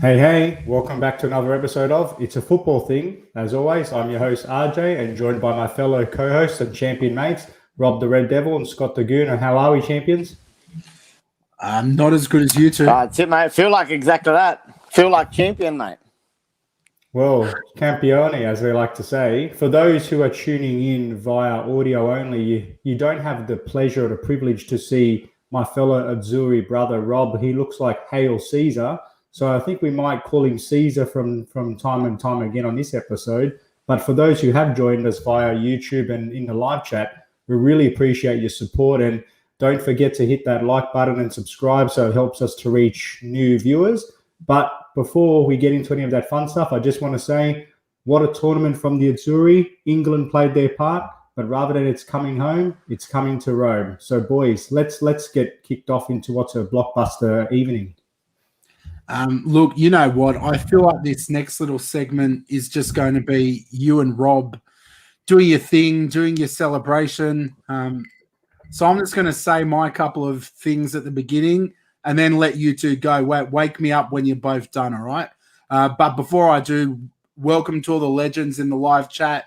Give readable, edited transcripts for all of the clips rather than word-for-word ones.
Hey, welcome back to another episode of It's a Football Thing. As always, I'm your host RJ and joined by my fellow co-hosts and champion mates, Rob the Red Devil and Scott the Gooner. How are we, champions? Not as good as you two. That's it, mate. Feel like exactly that. Feel like champion, mate. Well, campione, as they like to say. For those who are tuning in via audio only, you don't have the pleasure or the privilege to see my fellow Azzurri brother, Rob. He looks like Hail Caesar. So I think we might call him Caesar from time and time again on this episode. But for those who have joined us via YouTube and in the live chat, we really appreciate your support. And don't forget to hit that like button and subscribe so it helps us to reach new viewers. But before we get into any of that fun stuff, I just want to say what a tournament from the Azzurri. England played their part, but rather than it's coming home, it's coming to Rome. So boys, let's get kicked off into what's a blockbuster evening. Look, you know what? I feel like this next little segment is just going to be you and Rob doing your thing, doing your celebration. So I'm just going to say my couple of things at the beginning and then let you two go. Wake me up when you're both done, all right? But before I do, welcome to all the legends in the live chat.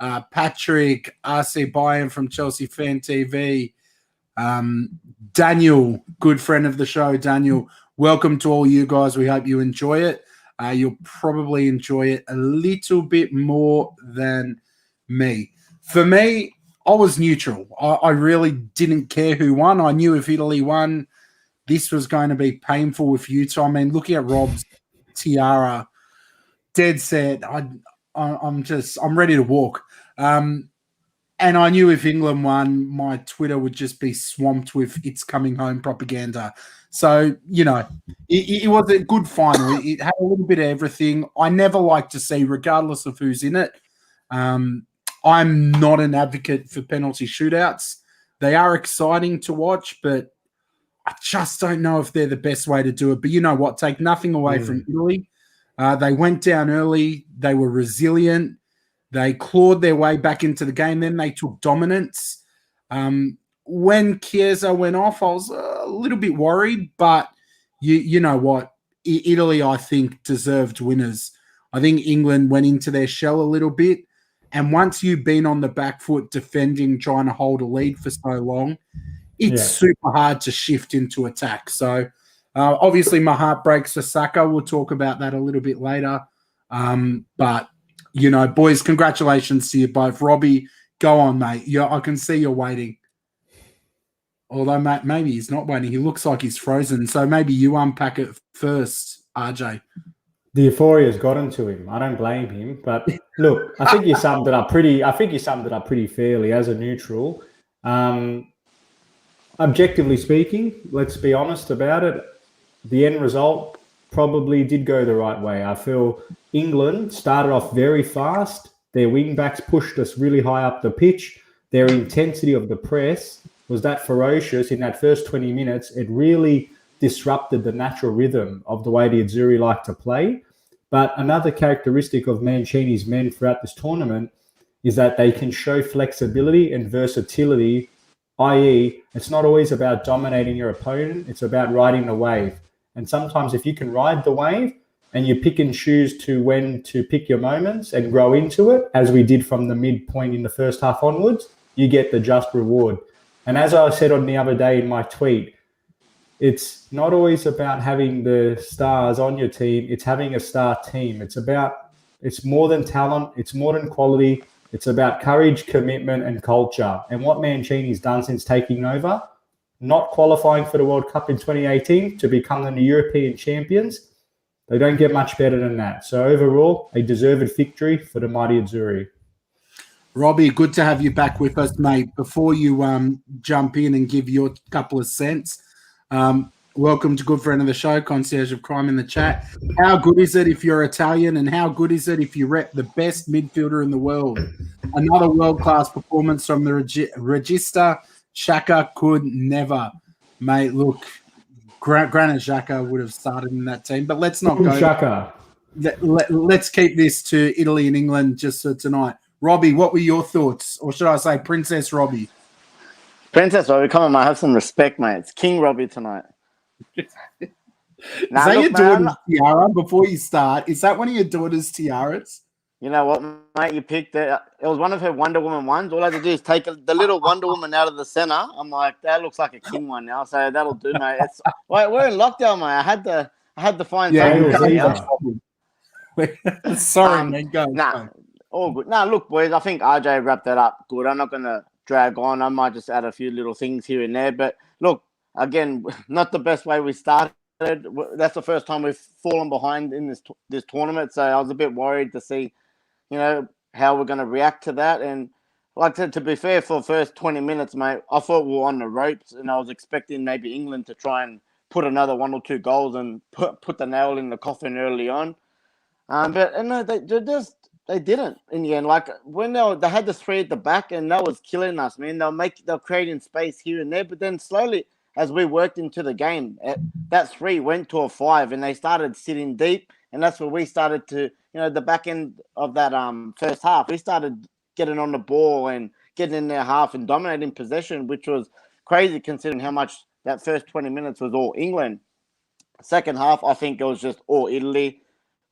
Patrick, RC Bayern from Chelsea Fan TV. Daniel, good friend of the show, Daniel. Welcome to all you guys. We hope you enjoy it. You'll probably enjoy it a little bit more than me. For me, I was neutral. I really didn't care who won. I knew if Italy won, this was going to be painful with Utah. I mean, looking at Rob's tiara, dead set. I'm ready to walk. And I knew if England won, my Twitter would just be swamped with "it's coming home" propaganda. So, you know, it was a good final. It had a little bit of everything. I never like to see, regardless of who's in it. I'm not an advocate for penalty shootouts. They are exciting to watch, but I just don't know if they're the best way to do it. But you know what? Take nothing away from Italy. They went down early. They were resilient. They clawed their way back into the game. Then they took dominance. When Chiesa went off, I was a little bit worried. But you know what? Italy, I think, deserved winners. I think England went into their shell a little bit. And once you've been on the back foot defending, trying to hold a lead for so long, it's super hard to shift into attack. So, obviously, my heart breaks for Saka. We'll talk about that a little bit later. But you know, boys, congratulations to you both. Robbie, go on, mate. I can see you're waiting. Although, mate, maybe he's not waiting. He looks like he's frozen. So maybe you unpack it first, RJ. The euphoria's gotten to him. I don't blame him. But look, I think you summed it up pretty fairly as a neutral. Objectively speaking, let's be honest about it. The end result probably did go the right way. I feel England started off very fast. Their wing backs pushed us really high up the pitch. Their intensity of the press was that ferocious in that first 20 minutes. It really disrupted the natural rhythm of the way the Azzurri like to play. But another characteristic of Mancini's men throughout this tournament is that they can show flexibility and versatility, i.e., it's not always about dominating your opponent. It's about riding the wave. And sometimes if you can ride the wave and you pick and choose to when to pick your moments and grow into it, as we did from the midpoint in the first half onwards, you get the just reward. And as I said on the other day in my tweet, it's not always about having the stars on your team. It's having a star team. It's more than talent. It's more than quality. It's about courage, commitment, and culture. And what Mancini's done since taking over, not qualifying for the World Cup in 2018 to become the European champions, they don't get much better than that. So overall, a deserved victory for the mighty Azzurri. Robbie, good to have you back with us, mate. Before you jump in and give your couple of cents, welcome to good friend of the show, Concierge of Crime in the chat. How good is it if you're Italian, and how good is it if you rep the best midfielder in the world? Another world-class performance from the Regista. Xhaka could never. Mate, look, Granit Xhaka would have started in that team, but let's not go. Xhaka. Let's keep this to Italy and England just for tonight. Robbie, what were your thoughts? Or should I say Princess Robbie? Princess Robbie, come on, mate. Have some respect, mate. It's King Robbie tonight. Nah, Is that look, your mate, I'm daughter's not- tiara before you start? Is that one of your daughter's tiaras? you know what, mate? You picked it. It was one of her Wonder Woman ones. All I had to do is take the little Wonder Woman out of the center. I'm like, that looks like a king one now, so that'll do, mate. It's we're in lockdown, mate. I had to find Yeah, something you to Hail can't see. Caesar. Sorry, Um, man. Go. nah, all good. Nah, look, boys, I think RJ wrapped that up good. I'm not gonna drag on. I might just add a few little things here and there. But look, again, not the best way we started. That's the first time we've fallen behind in this tournament, so I was a bit worried to see, how we're going to react to that. And like I said, to be fair, for the first 20 minutes, mate, I thought we were on the ropes, and I was expecting maybe England to try and put another one or two goals and put the nail in the coffin early on. But no, they didn't in the end. Like when they had the three at the back, and that was killing us, man. They're creating space here and there, but then slowly as we worked into the game, that three went to a five, and they started sitting deep, and that's where we started to, the back end of that first half, we started getting on the ball and getting in their half and dominating possession, which was crazy considering how much that first 20 minutes was all England. Second half, I think it was just all Italy.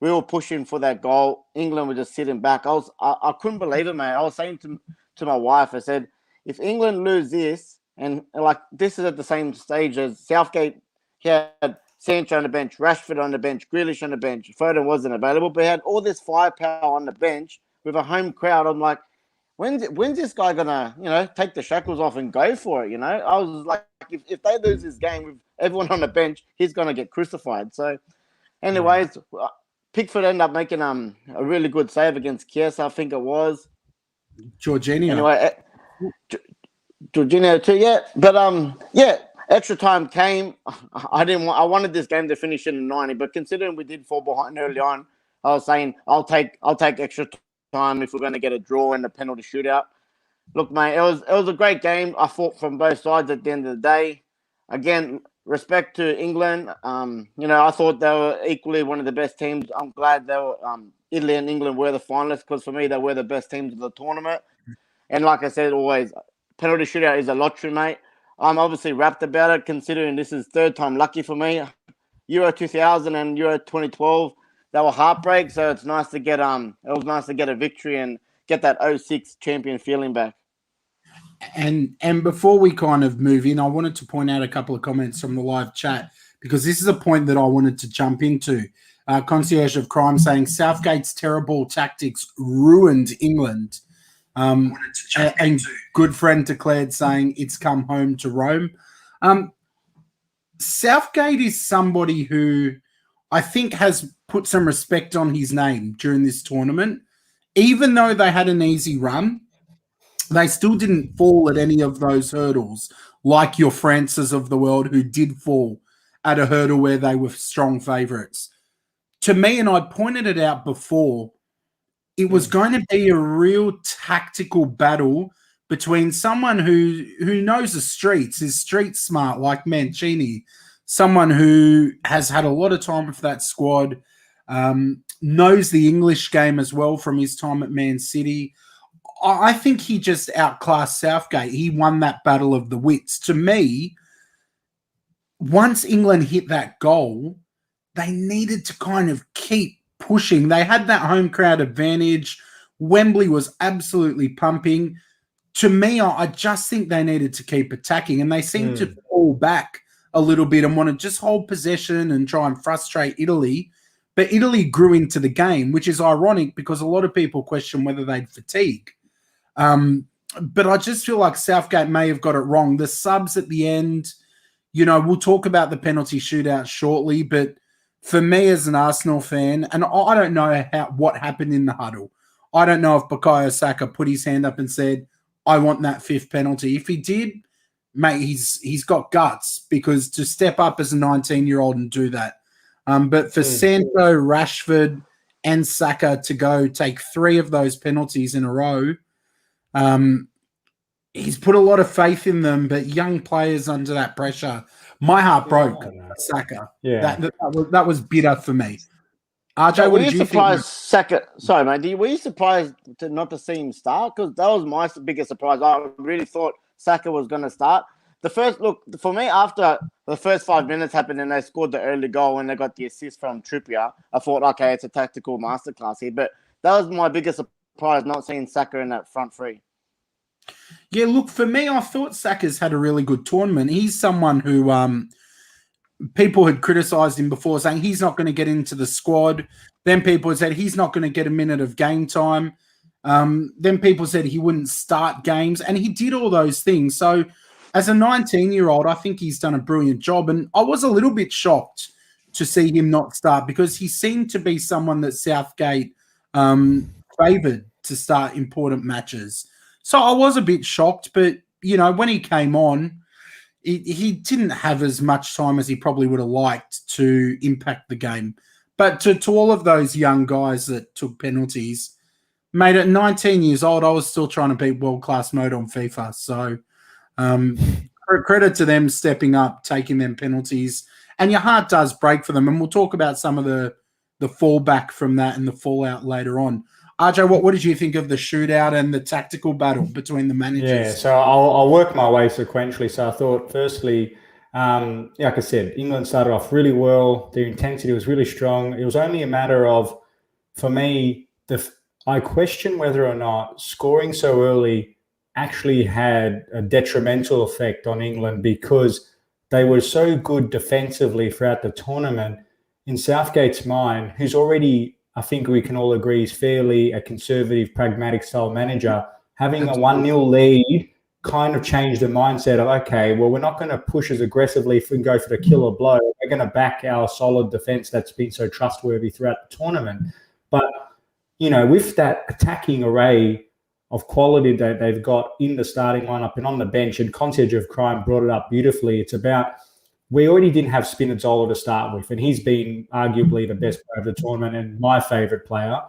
We were pushing for that goal. England were just sitting back. I couldn't believe it, mate. I was saying to my wife, I said, if England lose this, and like this is at the same stage as Southgate, he had Sancho on the bench, Rashford on the bench, Grealish on the bench. Foden wasn't available, but he had all this firepower on the bench with a home crowd. I'm like, when's this guy gonna, take the shackles off and go for it? I was like, if they lose this game with everyone on the bench, he's gonna get crucified. So, anyways, Pickford ended up making a really good save against Chiesa, I think it was. Jorginho. Anyway, Jorginho too, yeah. But extra time came. I wanted this game to finish in the 90, but considering we did fall behind early on, I was saying I'll take extra time if we're going to get a draw in the penalty shootout. Look, mate, it was a great game. I fought from both sides at the end of the day. Again, respect to England. I thought they were equally one of the best teams. I'm glad they were Italy and England were the finalists, because for me they were the best teams of the tournament. And like I said, always penalty shootout is a lottery, mate. I'm obviously rapt about it, considering this is third time lucky for me. Euro 2000 and Euro 2012, they were heartbreak. So it's nice to get it was nice to get a victory and get that 06 champion feeling back. And before we kind of move in, I wanted to point out a couple of comments from the live chat, because this is a point that I wanted to jump into. Concierge of Crime saying Southgate's terrible tactics ruined England. And good friend declared saying it's come home to Rome. Southgate is somebody who I think has put some respect on his name during this tournament. Even though they had an easy run, they still didn't fall at any of those hurdles, like your Frances of the world, who did fall at a hurdle where they were strong favourites. To me, and I pointed it out before, it was going to be a real tactical battle between someone who knows the streets, is street smart like Mancini, someone who has had a lot of time with that squad, knows the English game as well from his time at Man City. I think he just outclassed Southgate. He won that battle of the wits. To me, once England hit that goal, they needed to kind of keep pushing. They had that home crowd advantage. Wembley was absolutely pumping. To me, I just think they needed to keep attacking, and they seemed to fall back a little bit and want to just hold possession and try and frustrate Italy. But Italy grew into the game, which is ironic because a lot of people question whether they'd fatigue. But I just feel like Southgate may have got it wrong. The subs at the end, we'll talk about the penalty shootout shortly, but for me as an Arsenal fan, and I don't know what happened in the huddle. I don't know if Bukayo Saka put his hand up and said, I want that fifth penalty. If he did, mate, he's got guts, because to step up as a 19-year-old and do that. But for Sancho, Rashford, and Saka to go take 3 of those penalties in a row, he's put a lot of faith in them, but young players under that pressure, my heart broke. Saka. Yeah. That was bitter for me. RJ, what did you think? Saka, sorry, mate. Were you surprised not to see him start? Because that was my biggest surprise. I really thought Saka was going to start. the first look for me after the first 5 minutes happened and they scored the early goal and they got the assist from Trippier, I thought, okay, it's a tactical masterclass here. But that was my biggest surprise, not seeing Saka in that front three. Yeah, look, for me, I thought Saka's had a really good tournament. He's someone who people had criticised him before, saying he's not going to get into the squad. Then people had said he's not going to get a minute of game time. Then people said he wouldn't start games, and he did all those things. So as a 19-year-old, I think he's done a brilliant job. And I was a little bit shocked to see him not start because he seemed to be someone that Southgate favoured to start important matches. So I was a bit shocked, but, you know, when he came on, he didn't have as much time as he probably would have liked to impact the game. But to all of those young guys that took penalties, mate, at 19 years old, I was still trying to beat world-class mode on FIFA. So credit to them stepping up, taking them penalties. And your heart does break for them. And we'll talk about some of the fallback from that and the fallout later on. RJ, what did you think of the shootout and the tactical battle between the managers? Yeah, so I'll work my way sequentially. So I thought, firstly, like I said, England started off really well. Their intensity was really strong. It was only a matter of, for me, I question whether or not scoring so early actually had a detrimental effect on England because they were so good defensively throughout the tournament. In Southgate's mind, who's already, I think we can all agree, is fairly a conservative, pragmatic style manager, having a 1-0 lead kind of changed the mindset of, okay, well, we're not going to push as aggressively and go for the killer blow. We're going to back our solid defense that's been so trustworthy throughout the tournament. But, you know, with that attacking array of quality that they've got in the starting lineup and on the bench, and Concierge of Crime brought it up beautifully, it's about, we already didn't have Spinazzola to start with, and he's been arguably the best player of the tournament and my favourite player.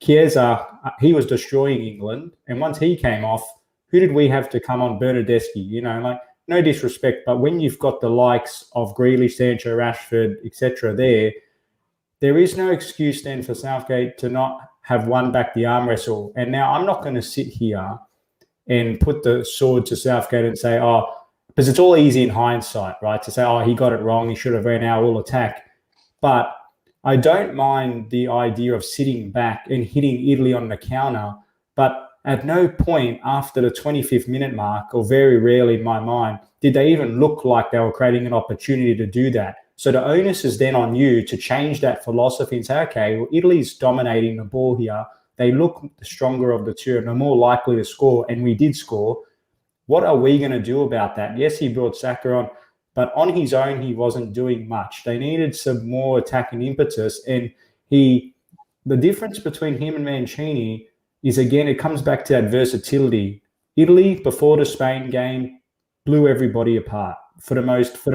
Chiesa, he was destroying England, and once he came off, who did we have to come on? Bernardeschi, you know, like, no disrespect, but when you've got the likes of Grealish, Sancho, Rashford, etc. there is no excuse then for Southgate to not have won back the arm wrestle. And now I'm not going to sit here and put the sword to Southgate and say, oh, because it's all easy in hindsight, right? To say, oh, he got it wrong. He should have ran our all attack. But I don't mind the idea of sitting back and hitting Italy on the counter. But at no point after the 25th minute mark, or very rarely in my mind, did they even look like they were creating an opportunity to do that. So the onus is then on you to change that philosophy and say, okay, well, Italy's dominating the ball here. They look the stronger of the two and are more likely to score. And we did score. What are we going to do about that? Yes, he brought Saka on, but on his own, he wasn't doing much. They needed some more attacking impetus. And the difference between him and Mancini is, again, it comes back to that versatility. Italy, before the Spain game, blew everybody apart for the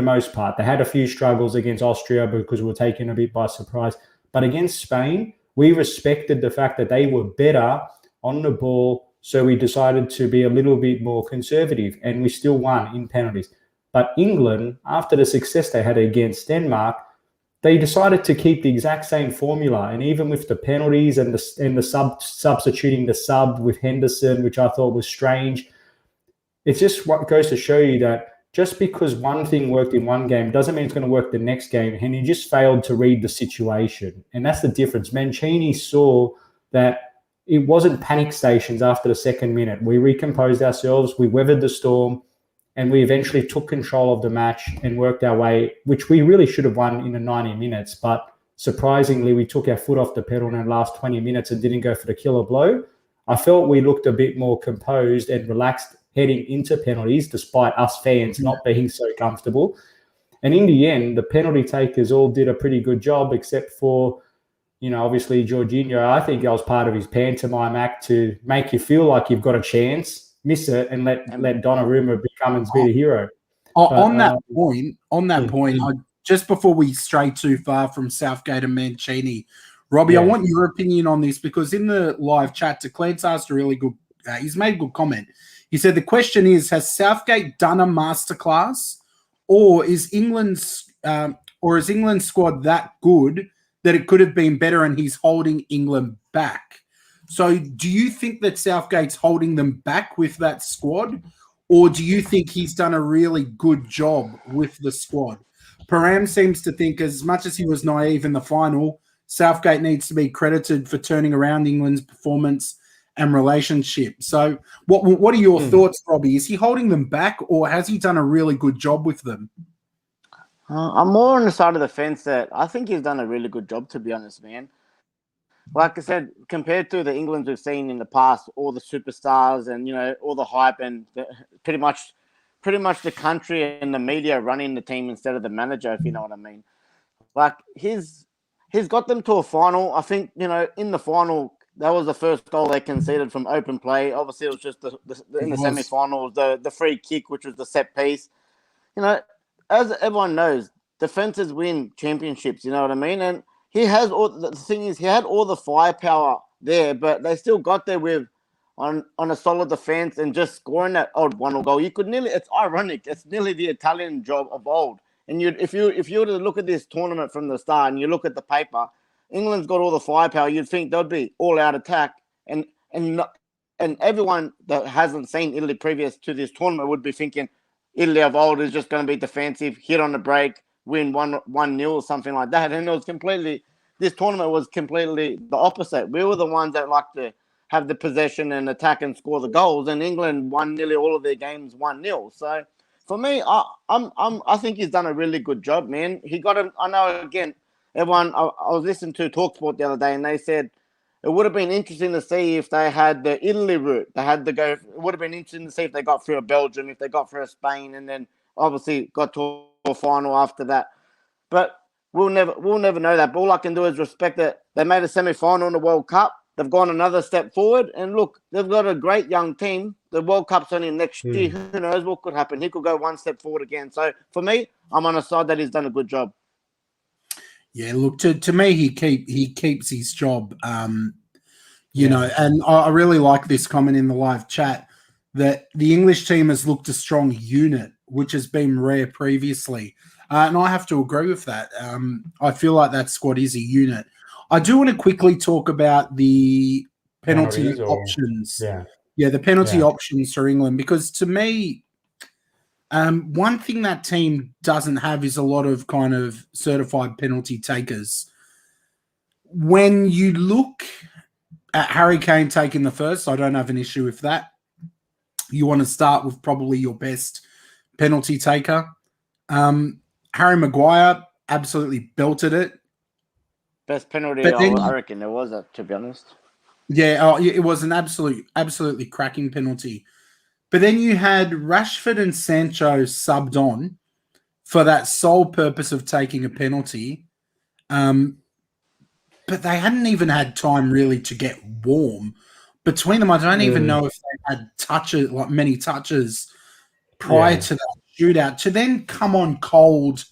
most part. They had a few struggles against Austria because we were taken a bit by surprise. But against Spain, we respected the fact that they were better on the ball, so we decided to be a little bit more conservative, and we still won in penalties. But England, after the success they had against Denmark, they decided to keep the exact same formula. And even with the penalties and the substituting the sub with Henderson, which I thought was strange, it's just what goes to show you that just because one thing worked in one game doesn't mean it's going to work the next game. And he just failed to read the situation. And that's the difference. Mancini saw that it wasn't panic stations after the second minute. We recomposed ourselves, we weathered the storm, and we eventually took control of the match and worked our way, which we really should have won in the 90 minutes. But surprisingly, we took our foot off the pedal in the last 20 minutes and didn't go for the killer blow. I felt we looked a bit more composed and relaxed heading into penalties, despite us fans not being so comfortable. And in the end, the penalty takers all did a pretty good job, except for, you know, obviously Jorginho. I think that was part of his pantomime act to make you feel like you've got a chance, miss it, and let Donnarumma become and be the hero. On that point, just before we stray too far from Southgate and Mancini, Robbie, I want your opinion on this, because in the live chat, Declared's asked a really good, he's made a good comment. He said, the question is, has Southgate done a masterclass, or is England's squad that good that it could have been better and he's holding England back? So do you think that Southgate's holding them back with that squad, or do you think he's done a really good job with the squad? Param seems to think, as much as he was naive in the final, Southgate needs to be credited for turning around England's performance and relationship. So what are your thoughts, Robbie? Is he holding them back, or has he done a really good job with them? I'm more on the side of the fence that I think he's done a really good job, to be honest, man. Like I said, compared to the England we've seen in the past, all the superstars and, all the hype and pretty much the country and the media running the team instead of the manager, if you know what I mean. Like, he's got them to a final. I think, in the final, that was the first goal they conceded from open play. Obviously, it was just in the semi-finals, the free kick, which was the set piece. As everyone knows, defenses win championships, you know what I mean? And he has the thing is, he had all the firepower there, but they still got there with on a solid defense and just scoring that odd 1-0 goal. It's ironic. It's nearly the Italian job of old. And if you were to look at this tournament from the start and you look at the paper, England's got all the firepower. You'd think they'd be all out attack, and everyone that hasn't seen Italy previous to this tournament would be thinking Italy of old is just going to be defensive, hit on the break, win 1-0 or something like that. And this tournament was completely the opposite. We were the ones that like to have the possession and attack and score the goals, and England won nearly all of their games 1-0. So for me, I think he's done a really good job, man. He got him. I know, again, everyone. I was listening to TalkSport the other day, and they said it would have been interesting to see if they had the Italy route. They had to go. It would have been interesting to see if they got through a Belgium, if they got through a Spain, and then obviously got to a final after that. But we'll never know that. But all I can do is respect that they made a semi-final in the World Cup. They've gone another step forward, and look, they've got a great young team. The World Cup's only next year. Who knows what could happen? He could go one step forward again. So for me, I'm on the side that he's done a good job. Yeah, look, to me, he keeps his job. You know, and I really like this comment in the live chat that the English team has looked a strong unit, which has been rare previously. And I have to agree with that. I feel like that squad is a unit. I do want to quickly talk about the penalty options. The penalty options for England, because to me, one thing that team doesn't have is a lot of kind of certified penalty takers. When you look at Harry Kane taking the first, I don't have an issue with that. You want to start with probably your best penalty taker. Harry Maguire absolutely belted it. Best penalty, I reckon there was, to be honest. Yeah, it was an absolutely cracking penalty. But then you had Rashford and Sancho subbed on for that sole purpose of taking a penalty. But they hadn't even had time really to get warm. Between them, I don't even know if they had many touches prior to that shootout to then come on cold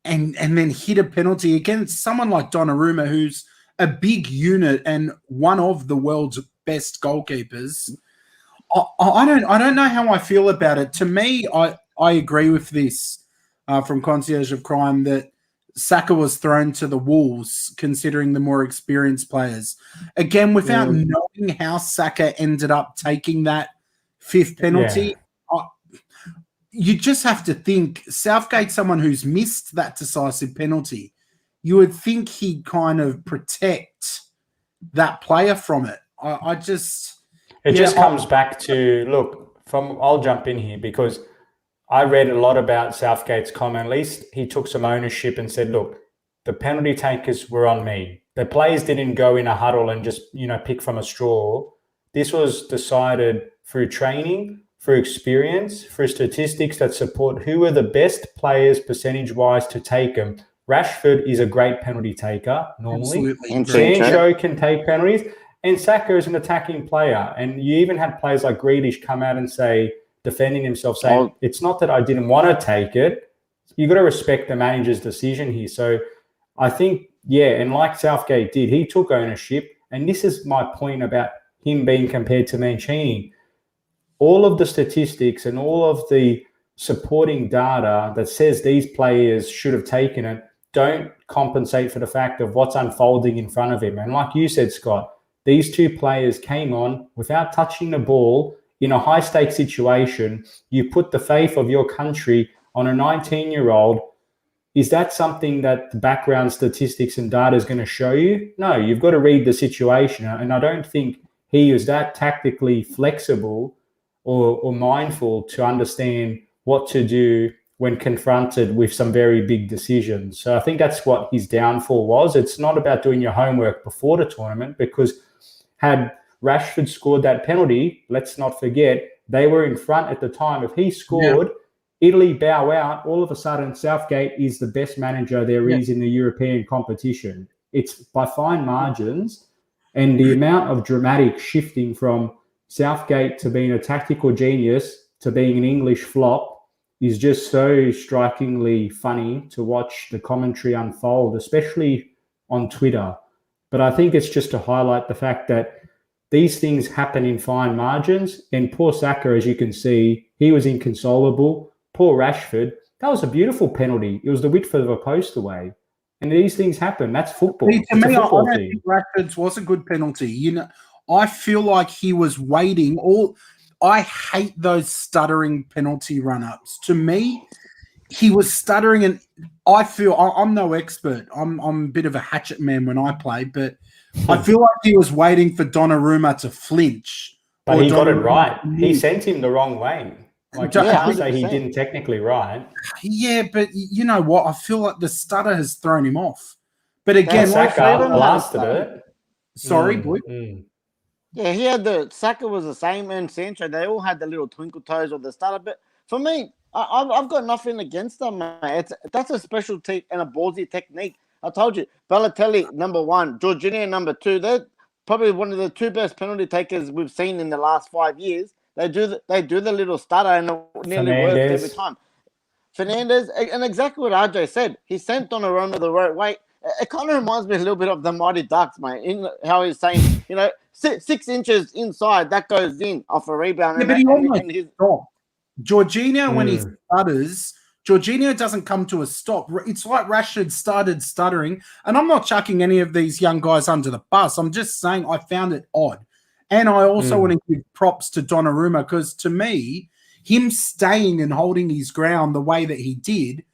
and then hit a penalty against someone like Donnarumma, who's a big unit and one of the world's best goalkeepers. I don't know how I feel about it. To me, I agree with this from Concierge of Crime that Saka was thrown to the wolves, considering the more experienced players. Again, without knowing how Saka ended up taking that fifth penalty, you just have to think Southgate's someone who's missed that decisive penalty. You would think he'd kind of protect that player from it. It just comes back to, look, I'll jump in here because I read a lot about Southgate's comment. At least he took some ownership and said, look, the penalty takers were on me. The players didn't go in a huddle and just, pick from a straw. This was decided through training, through experience, through statistics that support who are the best players percentage-wise to take them. Rashford is a great penalty taker normally. Absolutely. Sancho can take penalties. And Saka is an attacking player. And you even had players like Grealish come out and say, defending himself, saying, it's not that I didn't want to take it. You've got to respect the manager's decision here. So I think, and like Southgate did, he took ownership. And this is my point about him being compared to Mancini. All of the statistics and all of the supporting data that says these players should have taken it don't compensate for the fact of what's unfolding in front of him. And like you said, Scott, these two players came on without touching the ball in a high-stakes situation, you put the faith of your country on a 19-year-old. Is that something that the background statistics and data is going to show you? No, you've got to read the situation. And I don't think he is that tactically flexible or mindful to understand what to do when confronted with some very big decisions. So I think that's what his downfall was. It's not about doing your homework before the tournament, because had Rashford scored that penalty, let's not forget, they were in front at the time. If he scored, Italy bow out, all of a sudden Southgate is the best manager there is in the European competition. It's by fine margins, and the amount of dramatic shifting from Southgate to being a tactical genius to being an English flop is just so strikingly funny to watch the commentary unfold, especially on Twitter. But I think it's just to highlight the fact that these things happen in fine margins, and poor Saka, as you can see, he was inconsolable. Poor Rashford, that was a beautiful penalty. It was the width of a post away. And these things happen. That's football. See, to me, I don't think Rashford's was a good penalty. You know, I feel like he was waiting. I hate those stuttering penalty run-ups. To me, he was stuttering, and I feel I'm no expert. I'm a bit of a hatchet man when I play, but I feel like he was waiting for Donnarumma to flinch. But he got it right. He sent him the wrong way. Like, you can't say he 100%. didn't technically right. Yeah, but you know what? I feel like the stutter has thrown him off. But again, Saka blasted it. Sorry, boy. Yeah, he had Saka was the same, and Sancho. They all had the little twinkle toes or the stutter. But for me, I've got nothing against them, mate. That's a special and a ballsy technique. I told you, Balotelli number 1, Jorginho number 2. They're probably one of the 2 best penalty takers we've seen in the last 5 years. They do the little stutter, and it nearly works every time. Fernandez, and exactly what RJ said, he sent Donnarumma the right way. It kind of reminds me a little bit of the Mighty Ducks, mate, in how he's saying, 6 inches inside, that goes in off a rebound. Yeah, but he almost stopped. Jorginho, when he stutters, Jorginho doesn't come to a stop. It's like Rashford started stuttering, and I'm not chucking any of these young guys under the bus. I'm just saying I found it odd. And I also want to give props to Donnarumma, because to me, him staying and holding his ground the way that he did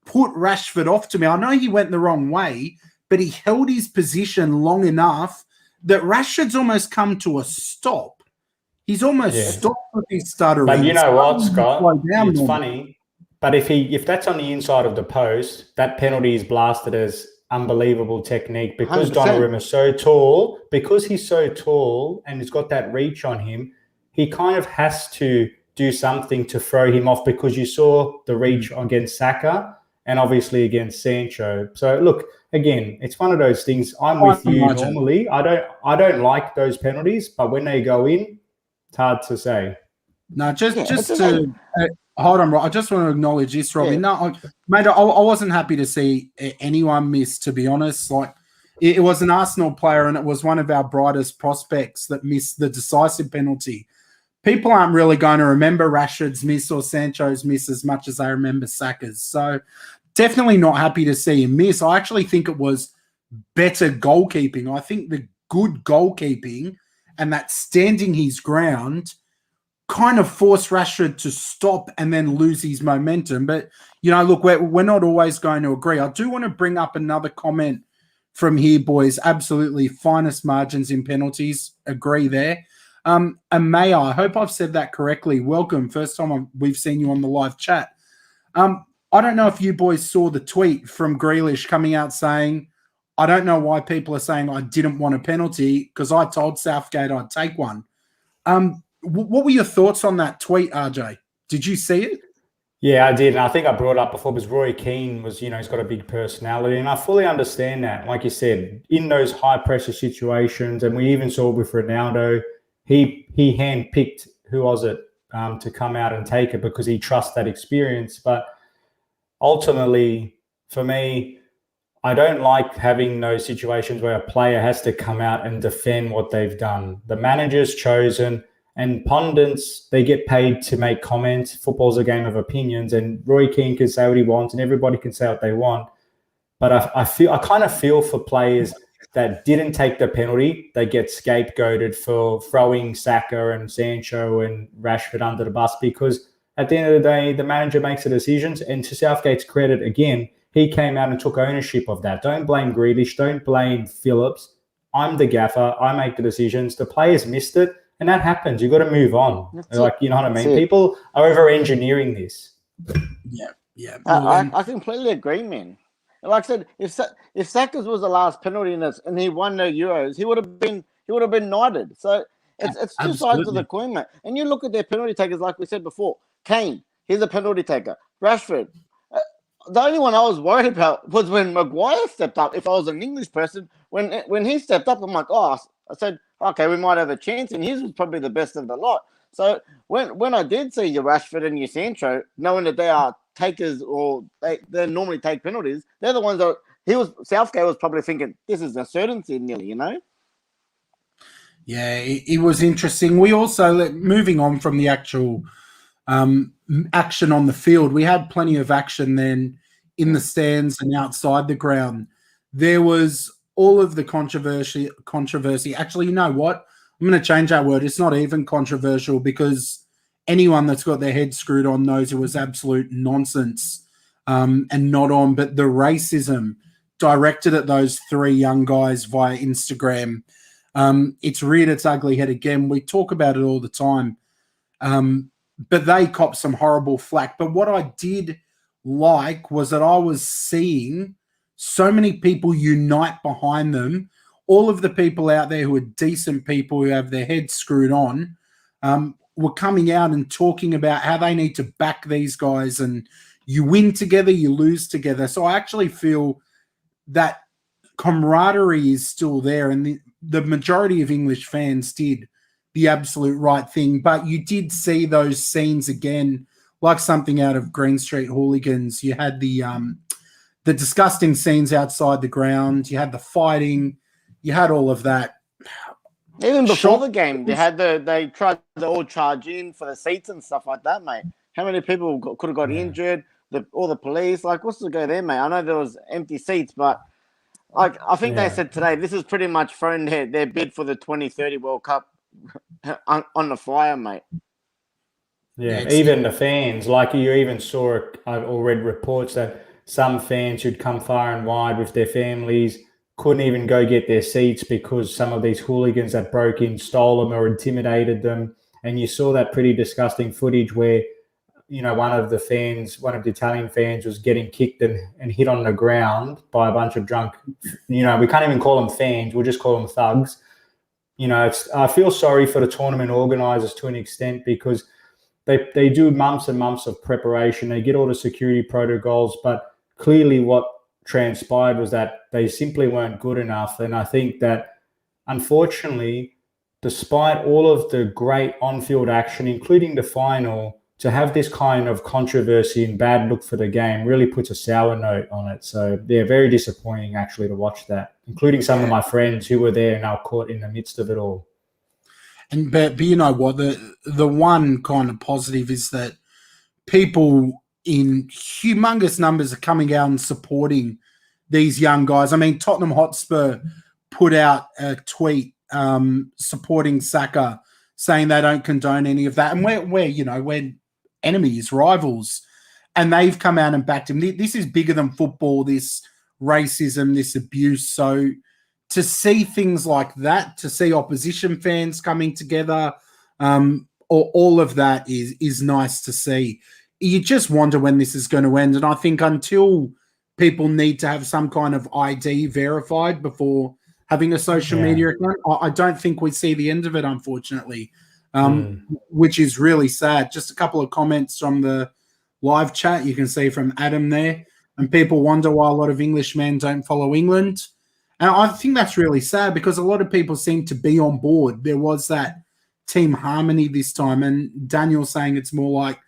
put Rashford off to me. I know he went the wrong way, but he held his position long enough that Rashford's almost come to a stop. He's almost stopped with his stuttering. But you know what, Scott? It's funny. But if that's on the inside of the post, that penalty is blasted as unbelievable technique, because 100%. Donnarumma is so tall, because he's so tall and he's got that reach on him, he kind of has to do something to throw him off, because you saw the reach against Saka and obviously against Sancho. So look, again, it's one of those things. I'm with you normally. I don't like those penalties, but when they go in, it's hard to say. No, just to hold on, I just want to acknowledge this, Robbie. No, mate, I wasn't happy to see anyone miss, to be honest. Like, it was an Arsenal player, and it was one of our brightest prospects that missed the decisive penalty. People aren't really going to remember Rashford's miss or Sancho's miss as much as they remember Saka's. So definitely not happy to see him miss. I actually think it was better goalkeeping. I think the good goalkeeping and that standing his ground kind of forced Rashford to stop and then lose his momentum. But, look, we're not always going to agree. I do want to bring up another comment from here, boys. Absolutely finest margins in penalties. Agree there. Amaya, I hope I've said that correctly. Welcome. First time we've seen you on the live chat. I don't know if you boys saw the tweet from Grealish coming out saying, I don't know why people are saying I didn't want a penalty, because I told Southgate I'd take one. What were your thoughts on that tweet, RJ? Did you see it? Yeah, I did. And I think I brought it up before, because Roy Keane was, he's got a big personality. And I fully understand that. Like you said, in those high-pressure situations, and we even saw it with Ronaldo, he handpicked, who was it, to come out and take it, because he trusts that experience. But ultimately, for me, I don't like having those situations where a player has to come out and defend what they've done. The manager's chosen, and pundits, they get paid to make comments. Football's a game of opinions, and Roy Keane can say what he wants, and everybody can say what they want. But I kind of feel for players that didn't take the penalty, they get scapegoated for throwing Saka and Sancho and Rashford under the bus, because at the end of the day, the manager makes the decisions. And to Southgate's credit, again, he came out and took ownership of that. Don't blame Grealish. Don't blame Phillips. I'm the gaffer. I make the decisions. The players missed it, and that happens. You've got to move on. You know what I mean? People are over-engineering this. Yeah. I completely agree, man. Like I said, if Saka's was the last penalty in this and he won the Euros, he would have been knighted. So it's two sides of the coin, mate. And you look at their penalty takers, like we said before. Kane, he's a penalty taker. Rashford. The only one I was worried about was when Maguire stepped up. If I was an English person, when he stepped up, I'm like, I said, okay, we might have a chance, and his was probably the best of the lot. So when I did see your Rashford and your Sancho, knowing that they are takers, or they normally take penalties, they're the ones that Southgate was probably thinking, this is a certainty nearly, you know? Yeah, it was interesting. We also, moving on from the actual action on the field, we had plenty of action then in the stands and outside the ground. There was all of the controversy. Actually, you know what? I'm going to change that word. It's not even controversial, because anyone that's got their head screwed on knows it was absolute nonsense and not on. But the racism directed at those three young guys via Instagram, it's reared its ugly head again. We talk about it all the time. But they copped some horrible flack. But what I did like was that I was seeing so many people unite behind them. All of the people out there who are decent people, who have their heads screwed on, were coming out and talking about how they need to back these guys, and you win together, you lose together. So I actually feel that camaraderie is still there, and the majority of English fans did the absolute right thing. But you did see those scenes again, like something out of Green Street Hooligans. You had the disgusting scenes outside the ground. You had the fighting. You had all of that. Even before the game, they tried to all charge in for the seats and stuff like that, mate. How many people could have got injured? All the police, like, what's the go there, mate? I know there was empty seats, but like I think they said today, this is pretty much thrown their bid for the 2030 World Cup on the fire, mate. Yeah, even the fans, like you even saw, I've already reports that some fans who'd come far and wide with their families couldn't even go get their seats because some of these hooligans that broke in stole them or intimidated them. And you saw that pretty disgusting footage where, you know, one of the Italian fans was getting kicked and hit on the ground by a bunch of drunk, you know, we can't even call them fans, we'll just call them thugs. You know, I feel sorry for the tournament organisers to an extent, because they do months and months of preparation. They get all the security protocols, but clearly what transpired was that they simply weren't good enough. And I think that, unfortunately, despite all of the great on-field action, including the final, to have this kind of controversy and bad look for the game really puts a sour note on it. So they're very disappointing actually to watch that, including some of my friends who were there and are caught in the midst of it all. But you know what, the one kind of positive is that people in humongous numbers are coming out and supporting these young guys. I mean, Tottenham Hotspur put out a tweet supporting Saka, saying they don't condone any of that. And we're enemies, rivals, and they've come out and backed him. This is bigger than football, this racism, this abuse. So to see things like that, to see opposition fans coming together, all of that is nice to see. You just wonder when this is going to end. And I think until people need to have some kind of ID verified before having a social media account, I don't think we see the end of it, unfortunately, which is really sad. Just a couple of comments from the live chat you can see from Adam there. And people wonder why a lot of Englishmen don't follow England. And I think that's really sad, because a lot of people seem to be on board. There was that team harmony this time, and Daniel saying it's more like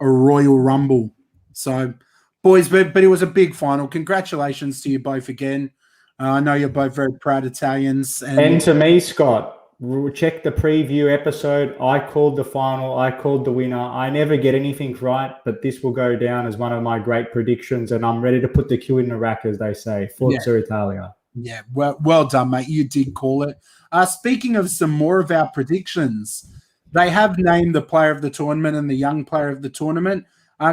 a Royal Rumble. So, boys, but it was a big final. Congratulations to you both again. I know you're both very proud Italians. And to me, Scott, check the preview episode. I called the final. I called the winner. I never get anything right, but this will go down as one of my great predictions, and I'm ready to put the Q in the rack, as they say. Forza Italia. Yeah, well done, mate. You did call it. Speaking of some more of our predictions, they have named the player of the tournament and the young player of the tournament.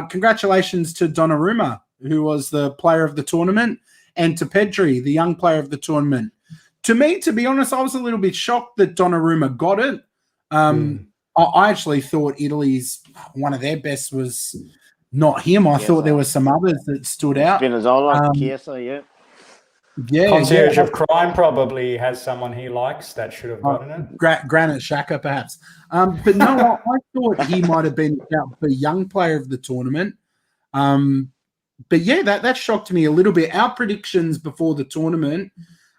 Congratulations to Donnarumma, who was the player of the tournament, and to Pedri, the young player of the tournament. To me, to be honest, I was a little bit shocked that Donnarumma got it. I actually thought Italy's one of their best was not him. I thought there were some others that stood out. Spinazzola, Chiesa, yeah. Yeah, Concierge of Crime probably has someone he likes that should have gotten it. Granit Xhaka, perhaps. But no, I thought he might have been the young player of the tournament. But yeah, that shocked me a little bit. Our predictions before the tournament,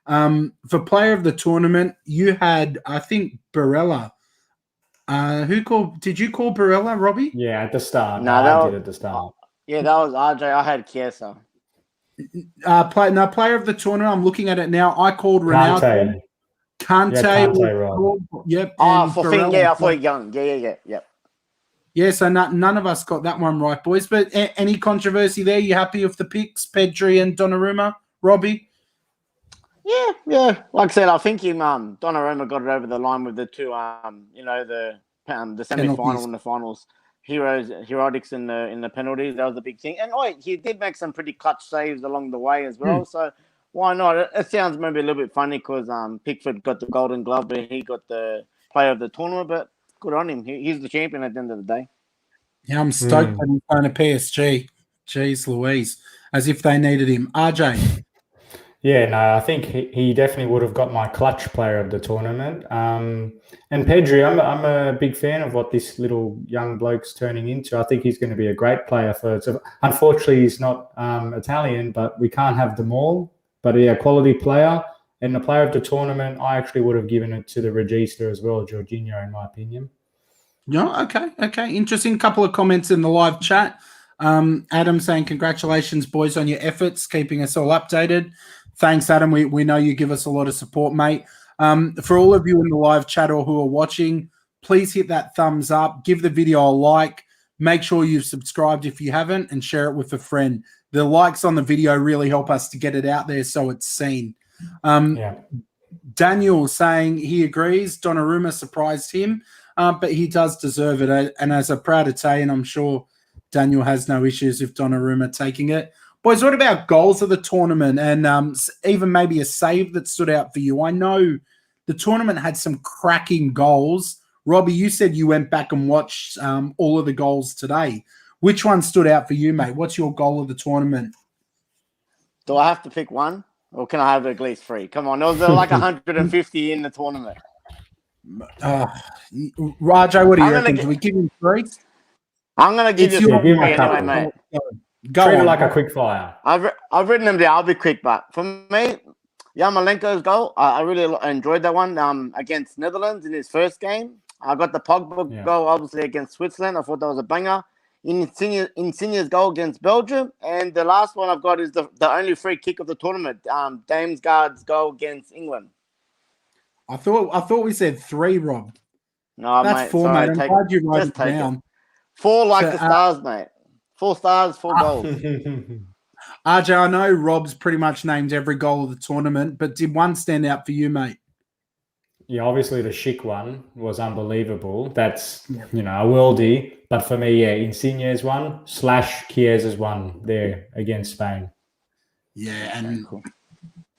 for player of the tournament, you had, I think, Barella. Did you call Barella, Robbie? Yeah, at the start. No, I did at the start. Yeah, that was RJ. I had Chiesa. Player of the tournament, I'm looking at it now. I called Ronaldo. Kante. Yep. For Finn, yeah, I thought young. Yeah. Yeah, so none of us got that one right, boys. But any controversy there? You happy with the picks, Pedri and Donnarumma, Robbie? Yeah. Like I said, I think Donnarumma got it over the line with the two, the semi-final and the finals. Heroics in the penalties. That was the big thing. And he did make some pretty clutch saves along the way as well. So why not? It sounds maybe a little bit funny because Pickford got the Golden Glove, but he got the player of the tournament. But good on him. He's the champion at the end of the day. Yeah, I'm stoked that he's going to PSG. Jeez Louise. As if they needed him. RJ. Yeah, no, I think he definitely would have got my clutch player of the tournament. And Pedri, I'm a big fan of what this little young bloke's turning into. I think he's going to be a great player unfortunately, he's not Italian, but we can't have them all. But yeah, quality player. And the player of the tournament, I actually would have given it to the Regista as well, Jorginho, in my opinion. Yeah, okay. Interesting. Couple of comments in the live chat. Adam saying, congratulations, boys, on your efforts, keeping us all updated. Thanks, Adam. We know you give us a lot of support, mate. For all of you in the live chat or who are watching, please hit that thumbs up. Give the video a like. Make sure you've subscribed if you haven't and share it with a friend. The likes on the video really help us to get it out there so it's seen. Daniel saying he agrees. Donnarumma surprised him, but he does deserve it. And as a proud Italian, I'm sure Daniel has no issues with Donnarumma taking it. Boys, what about goals of the tournament and even maybe a save that stood out for you? I know the tournament had some cracking goals. Robbie, you said you went back and watched all of the goals today. Which one stood out for you, mate? What's your goal of the tournament? Do I have to pick one? Or can I have at least three? Come on, there was like 150 in the tournament. Rajay, what do you reckon? Do we give him three? I'm going to give you three anyway, mate. Go on. Like a quick fire. I've written them down. I'll be quick, but for me, Yarmolenko's goal, I really enjoyed that one against Netherlands in his first game. I got the Pogba goal, obviously, against Switzerland. I thought that was a banger. Insigne's goal against Belgium. And the last one I've got is the only free kick of the tournament, Damsgaard's goal against England. I thought we said three, Rob. No, that's mate, four, sorry, mate. I'm glad you wrote it down. Four like the stars, mate. 4 stars, 4 goals. RJ, I know Rob's pretty much named every goal of the tournament, but did one stand out for you, mate? Yeah, obviously the Schick one was unbelievable. That's, a worldie. But for me, Insigne's one / Chiesa's one there against Spain. Yeah, and cool.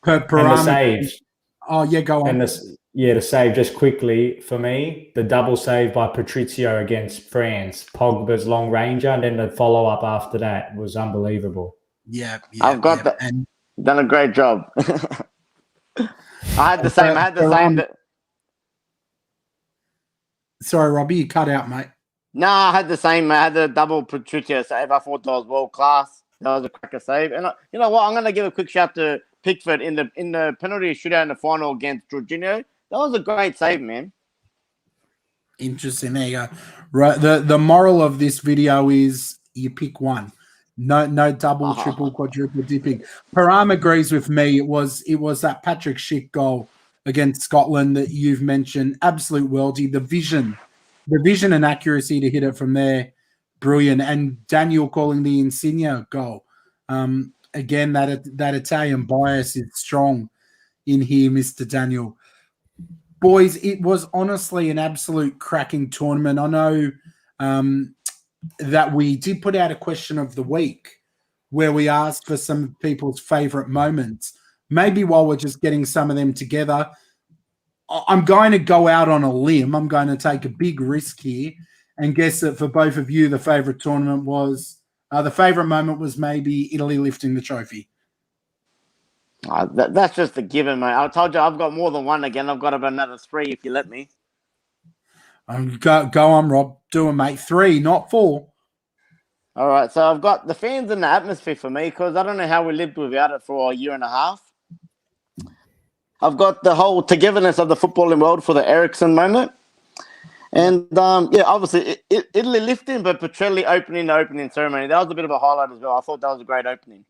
And the saves. Oh, yeah, go on. And the save, just quickly, for me, the double save by Patricio against France, Pogba's long ranger, and then the follow-up after that was unbelievable. Yeah. I've got that. And done a great job. I had the same. Sorry, Robbie, you cut out, mate. No, I had the same. I had the double Patricio save. I thought that was world class. That was a cracker save. And you know what? I'm going to give a quick shout to Pickford in the penalty shootout in the final against Jorginho. That was a great save, man. Interesting. There you go. Right. The moral of this video is you pick one. No double, triple, quadruple dipping. Param agrees with me. It was that Patrick Schick goal against Scotland that you've mentioned. Absolute worldie. The vision and accuracy to hit it from there, brilliant. And Daniel calling the Insigne goal. Again, that Italian bias is strong. in here, Mr. Daniel. Boys, it was honestly an absolute cracking tournament. I know that we did put out a question of the week where we asked for some people's favourite moments. Maybe while we're just getting some of them together, I'm going to go out on a limb. I'm going to take a big risk here and guess that for both of you, the favourite tournament was the favourite moment was maybe Italy lifting the trophy. That's just a given, mate. I told you I've got more than one again. I've got about another 3 if you let me. Go on, Rob. Do it, mate. 3, not 4. All right. So I've got the fans and the atmosphere for me because I don't know how we lived without it for a year and a half. I've got the whole togetherness of the footballing world for the Ericsson moment. And, obviously, Italy lifting, but Petrelli opening the opening ceremony. That was a bit of a highlight as well. I thought that was a great opening.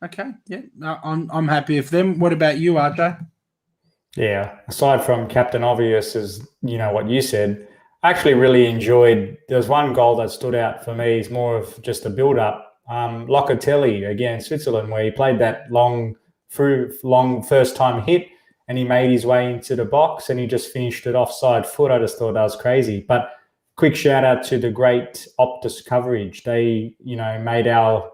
Okay, yeah, I'm happy with them. What about you, RJ? Yeah, aside from Captain Obvious, as you know what you said, I actually really enjoyed. There's one goal that stood out for me. It's more of just a build-up. Locatelli against Switzerland, where he played that long first-time hit, and he made his way into the box, and he just finished it offside foot. I just thought that was crazy, but. Quick shout out to the great Optus coverage. They, made our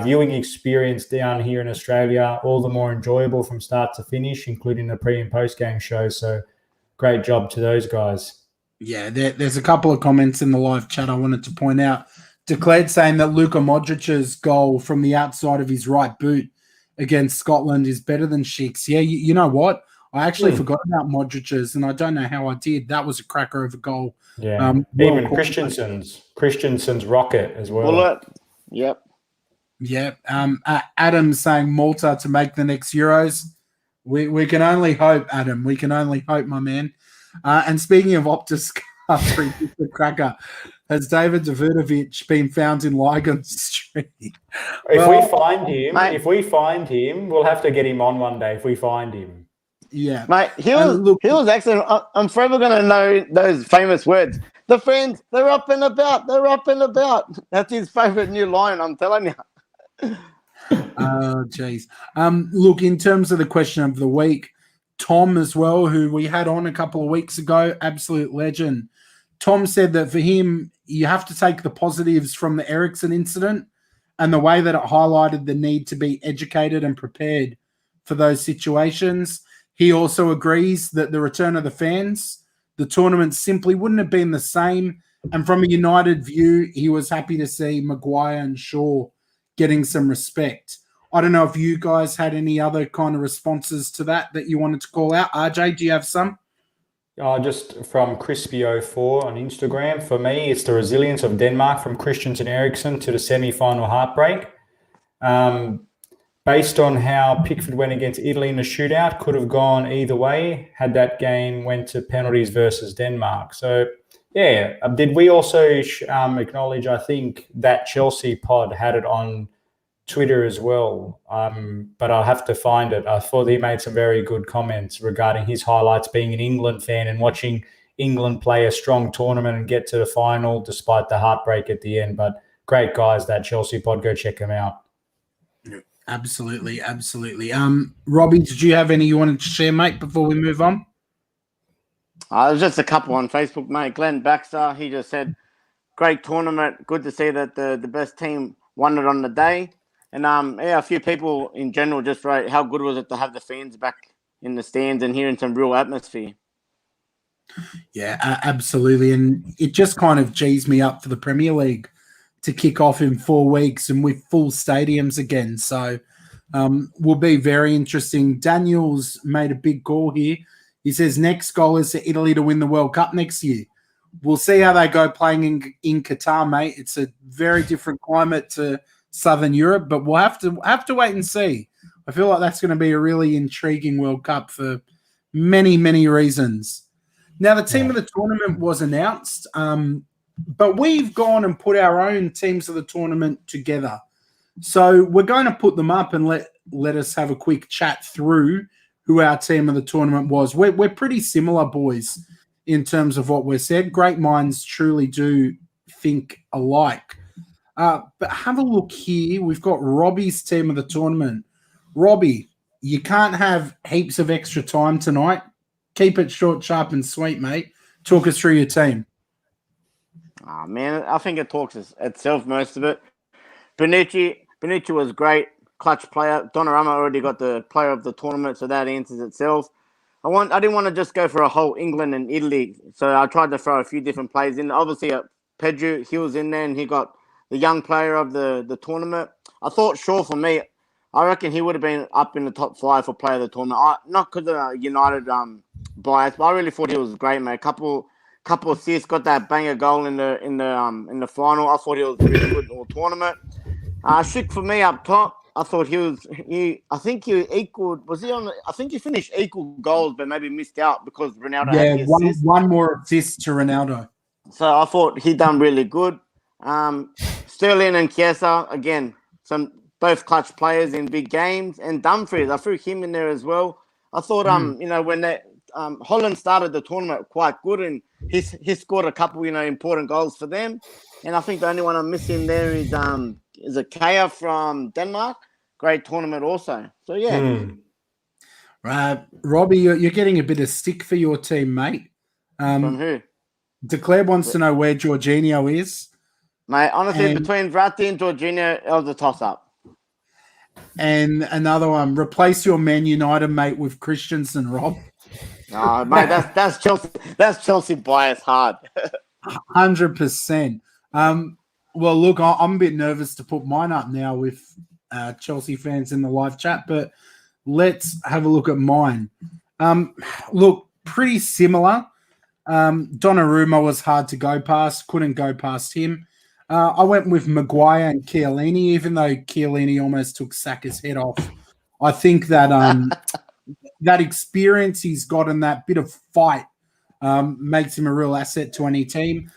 viewing experience down here in Australia all the more enjoyable from start to finish, including the pre and post game shows. So, great job to those guys. Yeah, there's a couple of comments in the live chat I wanted to point out. Declared saying that Luka Modric's goal from the outside of his right boot against Scotland is better than Schick's. Yeah, you know what? I actually forgot about Modric's, and I don't know how I did. That was a cracker of a goal. Yeah, even Christensen's rocket as well. Bullet. Yep. Yep. Adam saying Malta to make the next Euros. We can only hope, Adam. We can only hope, my man. And speaking of Optus country, the cracker, has David Davidovic been found in Lygon Street? If we find him, we'll have to get him on one day. If we find him. Yeah, mate, he was excellent. I'm forever going to know those famous words. The fans, they're up and about. They're up and about. That's his favourite new line, I'm telling you. Oh, jeez. Look, in terms of the question of the week, Tom as well, who we had on a couple of weeks ago, absolute legend. Tom said that for him, you have to take the positives from the Ericsson incident and the way that it highlighted the need to be educated and prepared for those situations. He also agrees that the return of the fans, the tournament simply wouldn't have been the same. And from a United view, he was happy to see Maguire and Shaw getting some respect. I don't know if you guys had any other kind of responses to that you wanted to call out. RJ, do you have some? Just from Crispy04 on Instagram. For me, it's the resilience of Denmark from Christensen Eriksen to the semi-final heartbreak. Based on how Pickford went against Italy in the shootout, could have gone either way had that game went to penalties versus Denmark. So, yeah, did we also acknowledge, I think, that Chelsea pod had it on Twitter as well, but I'll have to find it. I thought he made some very good comments regarding his highlights being an England fan and watching England play a strong tournament and get to the final despite the heartbreak at the end. But great guys, that Chelsea pod. Go check them out. Absolutely. Robbie, did you have any you wanted to share, mate, before we move on? There's just a couple on Facebook, mate. Glenn Baxter, he just said, great tournament. Good to see that the best team won it on the day. And a few people in general just wrote, how good was it to have the fans back in the stands and hearing some real atmosphere? Yeah, absolutely. And it just kind of G's me up for the Premier League to kick off in 4 weeks and with full stadiums again. So will be very interesting. Daniel's made a big call here. He says next goal is for Italy to win the World Cup next year. We'll see how they go playing in Qatar, mate. It's a very different climate to Southern Europe, but we'll have to wait and see. I feel like that's going to be a really intriguing World Cup for many, many reasons. Now, the team of the tournament was announced, but we've gone and put our own teams of the tournament together. So we're going to put them up and let us have a quick chat through who our team of the tournament was. We're pretty similar, boys, in terms of what we're said. Great minds truly do think alike. But have a look here. We've got Robbie's team of the tournament. Robbie, you can't have heaps of extra time tonight. Keep it short, sharp, and sweet, mate. Talk us through your team. Oh, man, I think it talks itself, most of it. Benucci was great, clutch player. Donnarumma already got the player of the tournament, so that answers itself. I didn't want to just go for a whole England and Italy, so I tried to throw a few different players in. Obviously, Pedro, he was in there, and he got the young player of the tournament. I thought Shaw, for me, I reckon he would have been up in the top 5 for player of the tournament. Not because of United bias, but I really thought he was great, mate. Couple assists, got that banger goal in the final. I thought he was really good all tournament. Schick for me up top. I thought I think he equaled. Was he on? I think he finished equal goals, but maybe missed out because Ronaldo had the assist. one more assist to Ronaldo. So I thought he done really good. Sterling and Chiesa, again, both clutch players in big games. And Dumfries, I threw him in there as well. I thought, when Holland started the tournament quite good, and he scored a couple, important goals for them. And I think the only one I'm missing there is a Kaya from Denmark. Great tournament also. So, yeah. Robbie, you're getting a bit of stick for your team, mate. From who? Declare wants to know where Jorginho is. Mate, honestly, between Verratti and Jorginho, it was a toss-up. And another one, replace your Man United mate with Christensen, Rob. Oh, mate, that's Chelsea. That's Chelsea bias hard. 100%. Well, look, I'm a bit nervous to put mine up now with Chelsea fans in the live chat, but let's have a look at mine. Look, pretty similar. Donnarumma was hard to go past, couldn't go past him. I went with Maguire and Chiellini, even though Chiellini almost took Saka's head off. I think that that experience he's got and that bit of fight makes him a real asset to any team.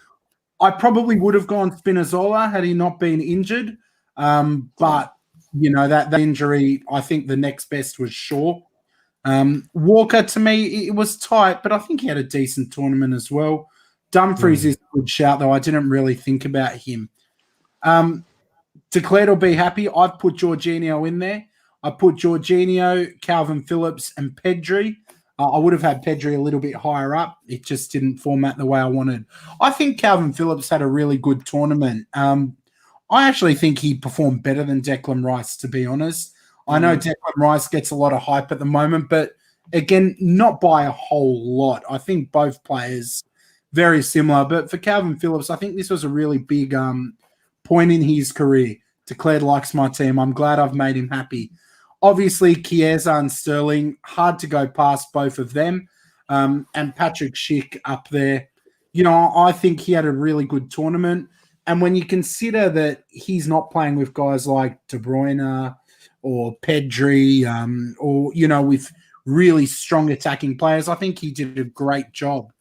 I probably would have gone Spinazzola had he not been injured. But, that injury, I think the next best was Shaw. Walker, to me, it was tight, but I think he had a decent tournament as well. Dumfries is a good shout, though. I didn't really think about him. Declared will be happy. I've put Jorginho in there. I put Jorginho, Calvin Phillips, and Pedri. I would have had Pedri a little bit higher up. It just didn't format the way I wanted. I think Calvin Phillips had a really good tournament. I actually think he performed better than Declan Rice, to be honest. I know Declan Rice gets a lot of hype at the moment, but again, not by a whole lot. I think both players very similar. But for Calvin Phillips, I think this was a really big point in his career. Declared likes my team. I'm glad I've made him happy. Obviously, Chiesa and Sterling, hard to go past both of them. And Patrick Schick up there. I think he had a really good tournament. And when you consider that he's not playing with guys like De Bruyne or Pedri or, with really strong attacking players, I think he did a great job.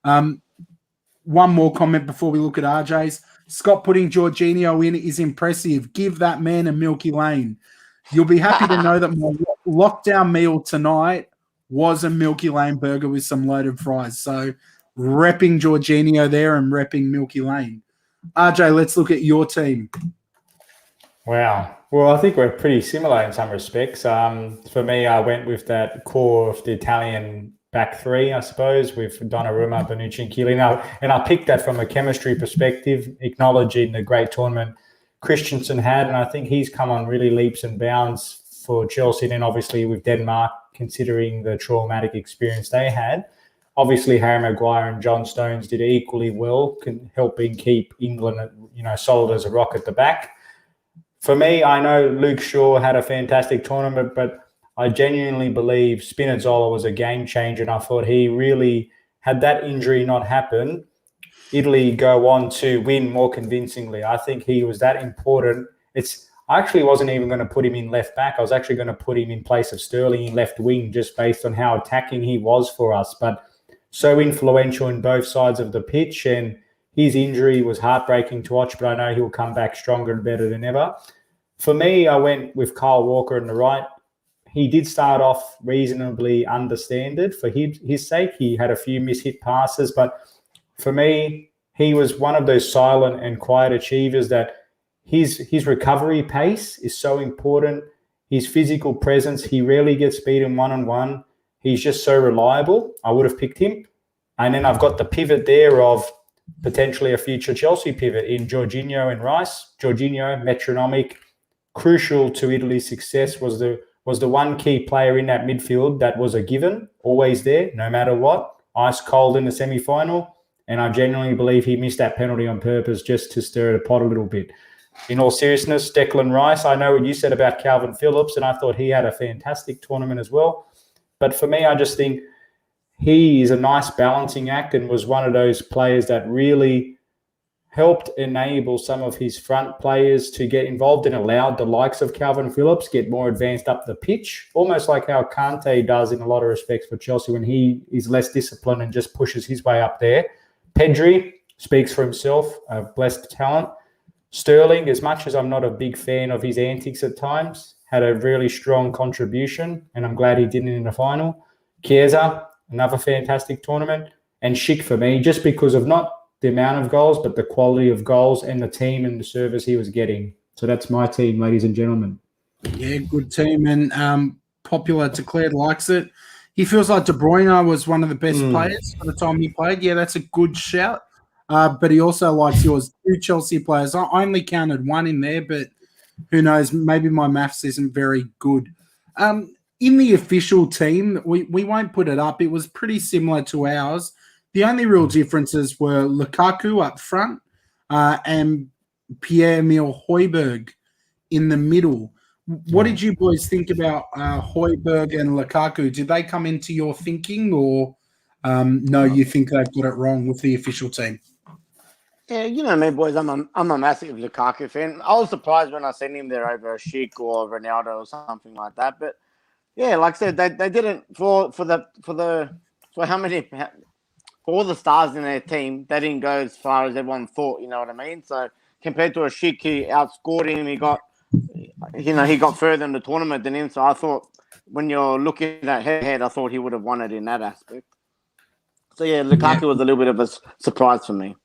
One more comment before we look at RJ's. Scott putting Jorginho in is impressive. Give that man a Milky Lane. You'll be happy to know that my lockdown meal tonight was a Milky Lane burger with some loaded fries. So repping Jorginho there and repping Milky Lane. RJ, let's look at your team. Wow. Well, I think we're pretty similar in some respects. For me, I went with that core of the Italian back three, I suppose, with Donnarumma, Bonucci, and Chiellini. And I picked that from a chemistry perspective, acknowledging the great tournament Christensen had, and I think he's come on really leaps and bounds for Chelsea. And then obviously with Denmark, considering the traumatic experience they had, obviously Harry Maguire and John Stones did equally well, helping keep England, solid as a rock at the back. For me, I know Luke Shaw had a fantastic tournament, but I genuinely believe Spinazzola was a game changer, and I thought he really, had that injury not happen, Italy go on to win more convincingly. I think he was that important. I actually wasn't even going to put him in left back. I was actually going to put him in place of Sterling in left wing just based on how attacking he was for us. But so influential in both sides of the pitch, and his injury was heartbreaking to watch, but I know he'll come back stronger and better than ever. For me, I went with Kyle Walker on the right. He did start off reasonably understanded for his sake. He had a few mishit passes, but for me, he was one of those silent and quiet achievers that his recovery pace is so important. his physical presence. He rarely gets beaten one-on-one. He's just so reliable. I would have picked him. And then I've got the pivot there of potentially a future Chelsea pivot in Jorginho and Rice. Jorginho, metronomic, crucial to Italy's success, was the one key player in that midfield that was a given, always there, no matter what. Ice cold in the semi-final. And I genuinely believe he missed that penalty on purpose just to stir the pot a little bit. In all seriousness, Declan Rice, I know what you said about Calvin Phillips, and I thought he had a fantastic tournament as well. But for me, I just think he is a nice balancing act and was one of those players that really helped enable some of his front players to get involved and allowed the likes of Calvin Phillips get more advanced up the pitch, almost like how Kante does in a lot of respects for Chelsea when he is less disciplined and just pushes his way up there. Pedri speaks for himself, a blessed talent. Sterling, as much as I'm not a big fan of his antics at times, had a really strong contribution, and I'm glad he did it in the final. Chiesa, another fantastic tournament. And Schick for me, just because of not the amount of goals, but the quality of goals and the team and the service he was getting. So that's my team, ladies and gentlemen. Yeah, good team. And Popular declared likes it. He feels like De Bruyne was one of the best players for the time he played. Yeah, that's a good shout. But he also likes yours. 2 Chelsea players. I only counted 1 in there, but who knows? Maybe my maths isn't very good. In the official team, we won't put it up. It was pretty similar to ours. The only real differences were Lukaku up front and Pierre-Emile Højbjerg in the middle. What did you boys think about Højbjerg and Lukaku? Did they come into your thinking, or no, you think they've got it wrong with the official team? Yeah, you know me, boys. I'm a massive Lukaku fan. I was surprised when I seen him there over a Schick or Ronaldo or something like that. But yeah, like I said, they didn't for how many for all the stars in their team. They didn't go as far as everyone thought. You know what I mean? So compared to a Schick, he outscored him. He got further in the tournament than him. So I thought when you're looking at head, I thought he would have won it in that aspect. So yeah, Lukaku was a little bit of a surprise for me.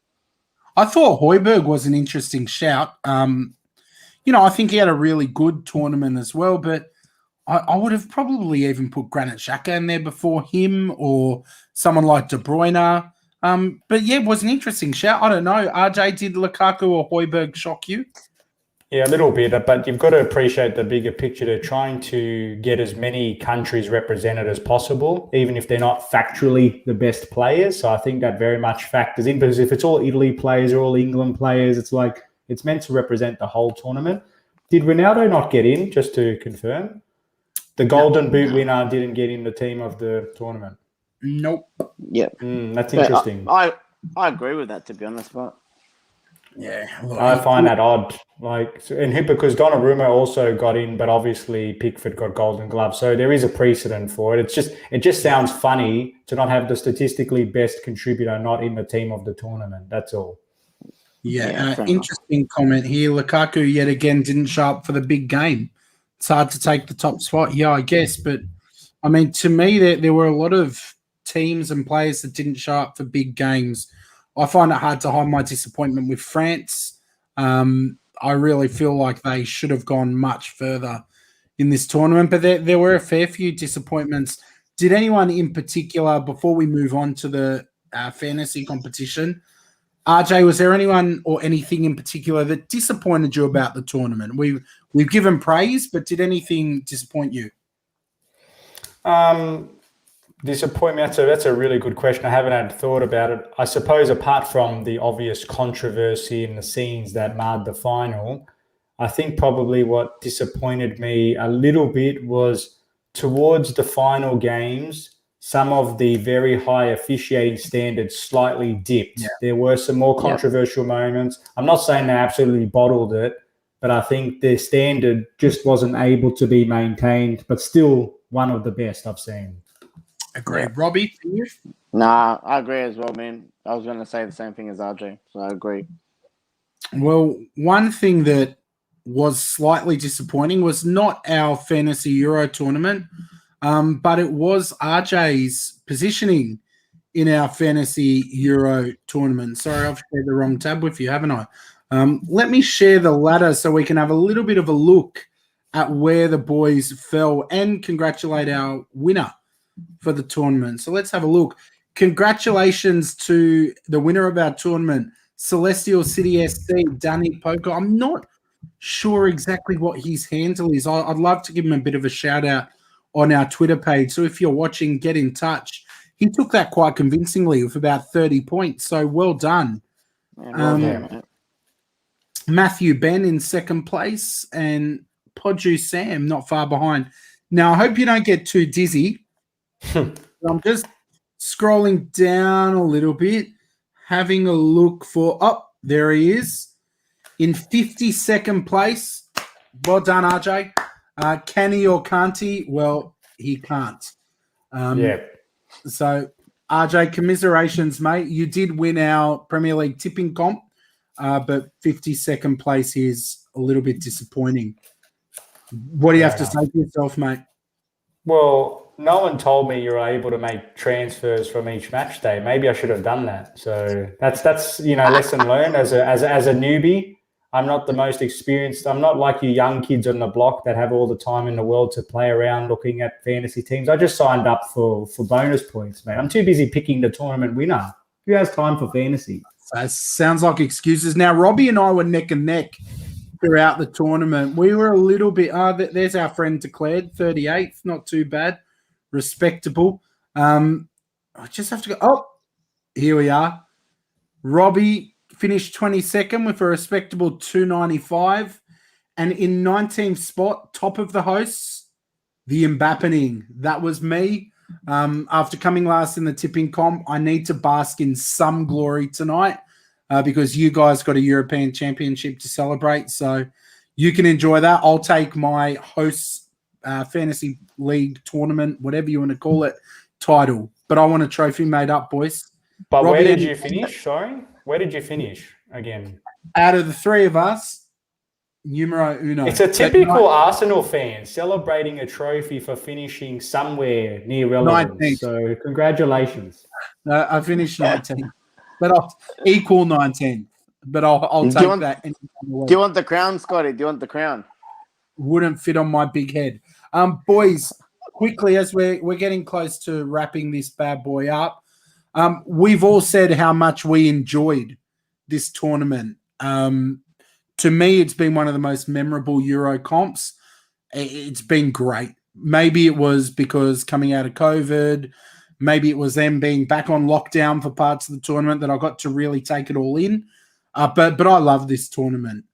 I thought Højbjerg was an interesting shout. I think he had a really good tournament as well, but I would have probably even put Granit Xhaka in there before him or someone like De Bruyne. But yeah, it was an interesting shout. I don't know. RJ, did Lukaku or Højbjerg shock you? Yeah, a little bit, but you've got to appreciate the bigger picture. They're trying to get as many countries represented as possible, even if they're not factually the best players. So I think that very much factors in, because if it's all Italy players or all England players, it's like it's meant to represent the whole tournament. Did Ronaldo not get in, just to confirm? The Golden Boot winner didn't get in the team of the tournament. Nope. Yeah. That's interesting. I agree with that, to be honest, but yeah, I find that odd. Because Donnarumma also got in, but obviously Pickford got Golden Glove, so there is a precedent for it. It just sounds funny to not have the statistically best contributor not in the team of the tournament. That's all. Yeah, interesting comment here. Lukaku yet again didn't show up for the big game. It's hard to take the top spot. Yeah, I guess, but I mean, to me, there were a lot of teams and players that didn't show up for big games. I find it hard to hide my disappointment with France. I really feel like they should have gone much further in this tournament, but there were a fair few disappointments. Did anyone in particular, before we move on to the fantasy competition, RJ, was there anyone or anything in particular that disappointed you about the tournament? We've given praise, but did anything disappoint you? Disappointment. That's a really good question. I haven't had thought about it. I suppose apart from the obvious controversy in the scenes that marred the final, I think probably what disappointed me a little bit was towards the final games, some of the very high officiating standards slightly dipped. Yeah. There were some more controversial moments. I'm not saying they absolutely bottled it, but I think their standard just wasn't able to be maintained, but still one of the best I've seen. Agree. Robbie, for you? Nah, I agree as well, man. I was going to say the same thing as RJ, so I agree. Well, one thing that was slightly disappointing was not our Fantasy Euro tournament, but it was RJ's positioning in our Fantasy Euro tournament. Sorry, I've shared the wrong tab with you, haven't I? Let me share the ladder so we can have a little bit of a look at where the boys fell and congratulate our winner for the tournament. So let's have a look. Congratulations to the winner of our tournament, Celestial City SC, Danny Poker. I'm not sure exactly what his handle is. I'd love to give him a bit of a shout out on our Twitter page. So if you're watching, get in touch. He took that quite convincingly with about 30 points. So well done. Matthew Ben in second place and Podju Sam not far behind. Now, I hope you don't get too dizzy. I'm just scrolling down a little bit, having a look for, there he is. In 52nd place, well done, RJ. Can he or can't he? Well, he can't. So, RJ, commiserations, mate. You did win our Premier League tipping comp, but 52nd place is a little bit disappointing. What do you have to say to yourself, mate? Well, no one told me you were able to make transfers from each match day. Maybe I should have done that. So that's lesson learned as a newbie. I'm not the most experienced. I'm not like you young kids on the block that have all the time in the world to play around looking at fantasy teams. I just signed up for bonus points, mate. I'm too busy picking the tournament winner. Who has time for fantasy? That sounds like excuses. Now, Robbie and I were neck and neck throughout the tournament. We were a little bit, there's our friend declared, 38th, not too bad, respectable. I just have to go, here we are. Robbie finished 22nd with a respectable 295. And in 19th spot, top of the hosts, the Mbappening. That was me. After coming last in the tipping comp, I need to bask in some glory tonight because you guys got a European Championship to celebrate. So you can enjoy that. I'll take my hosts fantasy league tournament, whatever you want to call it, title. But I want a trophy made up, boys. But Robbie, where did you finish? Sorry? Where did you finish again? Out of the three of us, numero uno. It's a typical Arsenal fan celebrating a trophy for finishing somewhere near relevance. 19th. So congratulations. No, I finished 19th, but I'll equal 19th. But I'll take that. Do you want the crown, Scotty? Do you want the crown? Wouldn't fit on my big head. Boys, quickly as we're getting close to wrapping this bad boy up. We've all said how much we enjoyed this tournament. To me, it's been one of the most memorable Euro comps. It's been great. Maybe it was because coming out of COVID, maybe it was them being back on lockdown for parts of the tournament that I got to really take it all in. But I love this tournament.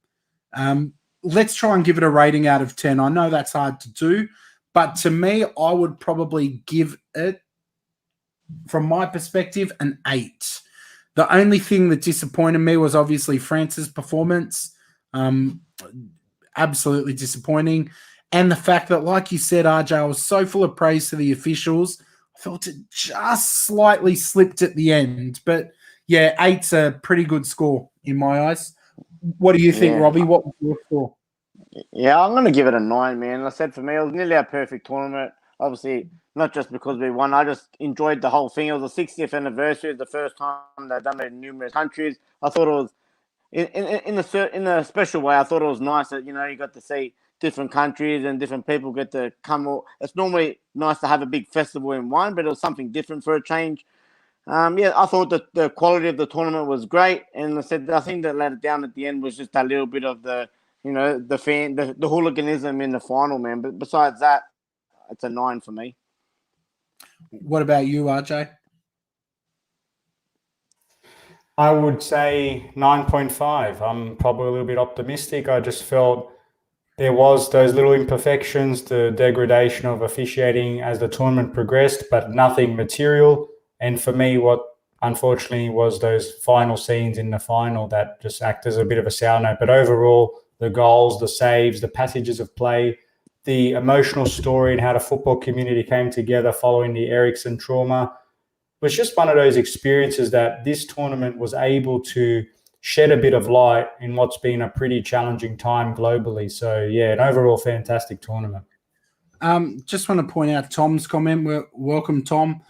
Let's try and give it a rating out of 10. I know that's hard to do, but to me, I would probably give it, from my perspective, an 8. The only thing that disappointed me was obviously France's performance. Absolutely disappointing. And the fact that, like you said, RJ, I was so full of praise to the officials. I felt it just slightly slipped at the end. But, yeah, 8's a pretty good score in my eyes. What do you think, Robbie? What was your score? Yeah, I'm going to give it a 9, man. I said for me, it was nearly a perfect tournament. Obviously, not just because we won. I just enjoyed the whole thing. It was the 60th anniversary. It's the first time they've done it in numerous countries. I thought it was, in a special way, I thought it was nice that, you got to see different countries and different people get to come. It's normally nice to have a big festival in one, but it was something different for a change. I thought that the quality of the tournament was great. And I think that let it down at the end was just a little bit of the hooliganism in the final, man. But besides that, it's a 9 for me. What about you, RJ? I would say 9.5. I'm probably a little bit optimistic. I just felt there was those little imperfections, the degradation of officiating as the tournament progressed, but nothing material. And for me, what unfortunately was those final scenes in the final that just act as a bit of a sour note. But overall, the goals, the saves, the passages of play, the emotional story and how the football community came together following the Eriksen trauma was just one of those experiences that this tournament was able to shed a bit of light in what's been a pretty challenging time globally. So, yeah, an overall fantastic tournament. Just want to point out Tom's comment. Welcome, Tom.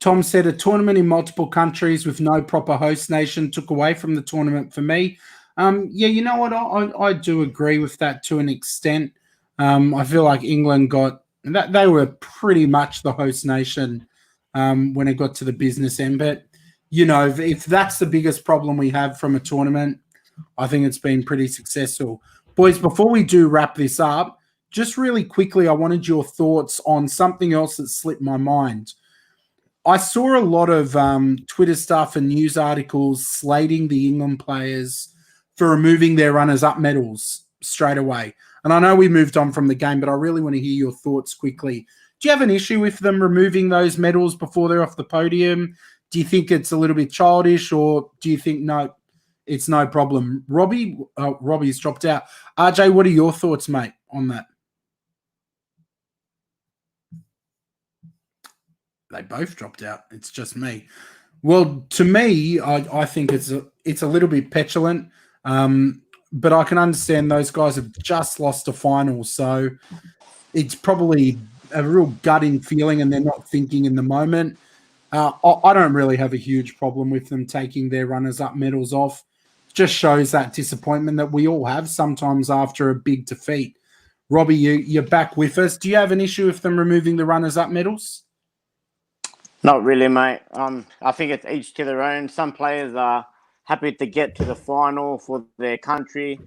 Tom said a tournament in multiple countries with no proper host nation took away from the tournament for me. Yeah, you know what? I do agree with that to an extent. I feel like England got that they were pretty much the host nation when it got to the business end. But if that's the biggest problem we have from a tournament, I think it's been pretty successful. Boys, before we do wrap this up, just really quickly, I wanted your thoughts on something else that slipped my mind. I saw a lot of Twitter stuff and news articles slating the England players for removing their runners-up medals straight away. And I know we moved on from the game, but I really want to hear your thoughts quickly. Do you have an issue with them removing those medals before they're off the podium? Do you think it's a little bit childish, or do you think, no, it's no problem? Robbie's dropped out. RJ, what are your thoughts, mate, on that? They both dropped out. It's just me. Well, to me, I think it's a little bit petulant, but I can understand those guys have just lost a final, so it's probably a real gutting feeling, and they're not thinking in the moment. I don't really have a huge problem with them taking their runners-up medals off. Just shows that disappointment that we all have sometimes after a big defeat. Robbie, you're back with us. Do you have an issue with them removing the runners-up medals? Not really, mate. I think it's each to their own. Some players are happy to get to the final for their country.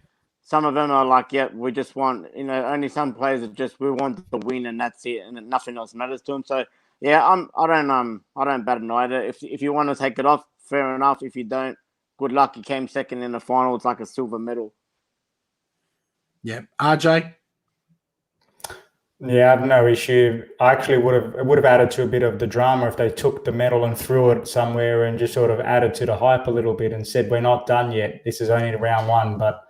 Some of them are like, yeah, we just want, only some players are just, we want the win and that's it, and nothing else matters to them. So yeah, I don't bat an eye. If you want to take it off, fair enough. If you don't, good luck. You came second in the final. It's like a silver medal. Yeah, RJ. Yeah, I have no issue. I actually would have added to a bit of the drama if they took the medal and threw it somewhere and just sort of added to the hype a little bit and said, we're not done yet. This is only round one. But,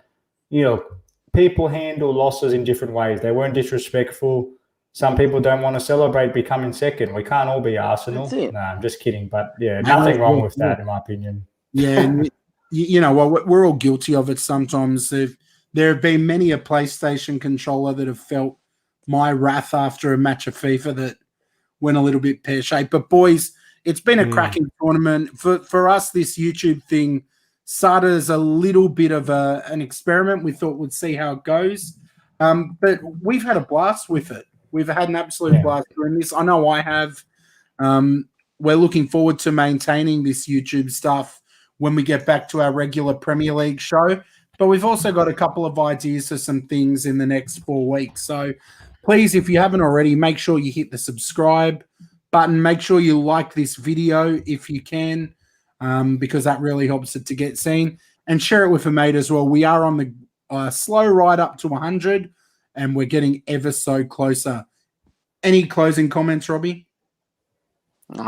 people handle losses in different ways. They weren't disrespectful. Some people don't want to celebrate becoming second. We can't all be Arsenal. No, I'm just kidding. But, yeah, nothing wrong with that, in my opinion. Yeah, and we're all guilty of it sometimes. There have been many a PlayStation controller that have felt my wrath after a match of FIFA that went a little bit pear-shaped. But, boys, it's been a cracking tournament. For us, this YouTube thing started as a little bit of an experiment. We thought we'd see how it goes. But we've had a blast with it. We've had an absolute blast doing this. I know I have. We're looking forward to maintaining this YouTube stuff when we get back to our regular Premier League show. But we've also got a couple of ideas for some things in the next 4 weeks. So please, if you haven't already, make sure you hit the subscribe button. Make sure you like this video if you can, because that really helps it to get seen. And share it with a mate as well. We are on the slow ride up to 100, and we're getting ever so closer. Any closing comments, Robbie?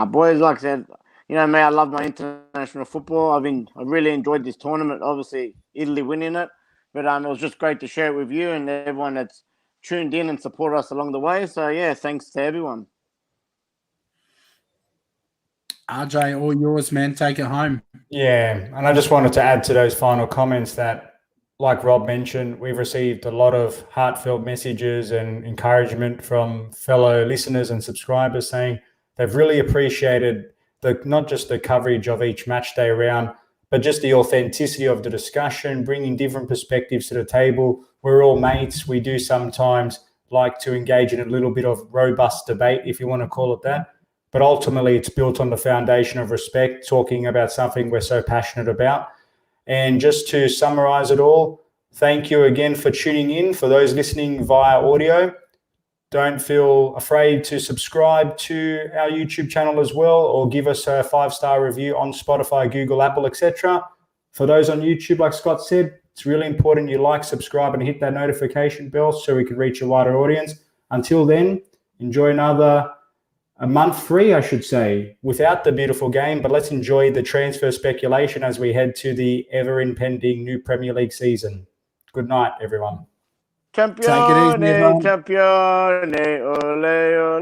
Boys, like I said, me, I love my international football. I really enjoyed this tournament. Obviously, Italy winning it, but it was just great to share it with you and everyone that's tuned in and supported us along the way. So yeah, thanks to everyone. RJ, all yours, man. Take it home. Yeah, and I just wanted to add to those final comments that, like Rob mentioned, we've received a lot of heartfelt messages and encouragement from fellow listeners and subscribers saying they've really appreciated not just the coverage of each match day round, but just the authenticity of the discussion, bringing different perspectives to the table. We're all mates. We do sometimes like to engage in a little bit of robust debate, if you want to call it that. But ultimately, it's built on the foundation of respect, talking about something we're so passionate about. And just to summarize it all, thank you again for tuning in. For those listening via audio, don't feel afraid to subscribe to our YouTube channel as well, or give us a 5-star review on Spotify, Google, Apple, etc. For those on YouTube, like Scott said, it's really important you like, subscribe, and hit that notification bell so we can reach a wider audience. Until then, enjoy a month free, I should say, without the beautiful game, but let's enjoy the transfer speculation as we head to the ever-impending new Premier League season. Good night, everyone. Campione, campione, ole, ole.